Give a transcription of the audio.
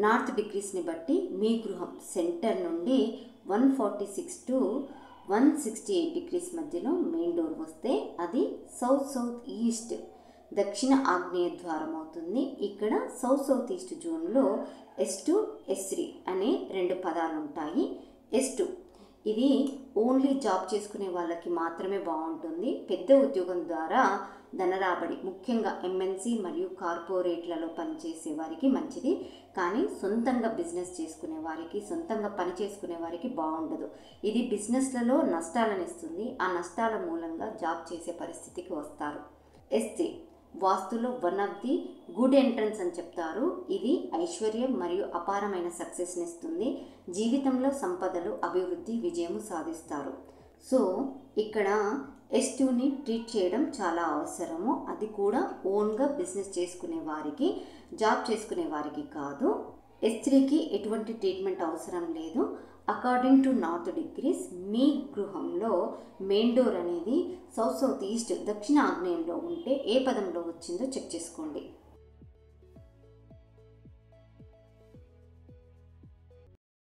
North డిగ్రీస్ని బట్టి మీ గృహం centre నుండి 146 టు 168 డిగ్రీస్ మధ్యలో మెయిన్ డోర్ వస్తే అది సౌత్ సౌత్ ఈస్ట్ దక్షిణ ఆగ్నేయ ద్వారం అవుతుంది. ఇక్కడ సౌత్ సౌత్ ఈస్ట్ జోన్లో S2 S3 అనే 2 పదాలు ఉంటాయి. S2 ఇది ఓన్లీ జాబ్ చేసుకునే వాళ్ళకి మాత్రమే బాగుంటుంది. పెద్ద ఉద్యోగం ద్వారా ధనరాబడి ముఖ్యంగా MNC మరియు కార్పొరేట్లలో పనిచేసే వారికి మంచిది. కానీ సొంతంగా బిజినెస్ చేసుకునే వారికి, సొంతంగా పని చేసుకునే వారికి బాగుండదు. ఇది బిజినెస్లలో నష్టాలను ఇస్తుంది. ఆ నష్టాల మూలంగా జాబ్ చేసే పరిస్థితికి వస్తారు. S3 వాస్తులో one of the good entrance అని చెప్తారు. ఇది ఐశ్వర్యం మరియు అపారమైన సక్సెస్ని ఇస్తుంది. జీవితంలో సంపదలు, అభివృద్ధి, విజయము సాధిస్తారు. సో ఇక్కడ S2ని ట్రీట్ చేయడం చాలా అవసరము. అది కూడా ఓన్గా బిజినెస్ చేసుకునే వారికి, జాబ్ చేసుకునే వారికి కాదు. S3కి ఎటువంటి ట్రీట్మెంట్ అవసరం లేదు. అకార్డింగ్ టు నార్త్ డిగ్రీస్ మీ గృహంలో మెయిన్ డోర్ అనేది సౌత్ సౌత్ ఈస్ట్ దక్షిణ ఆగ్నేయంలో ఉంటే ఏ పదంలో వచ్చిందో చెక్ చేసుకోండి.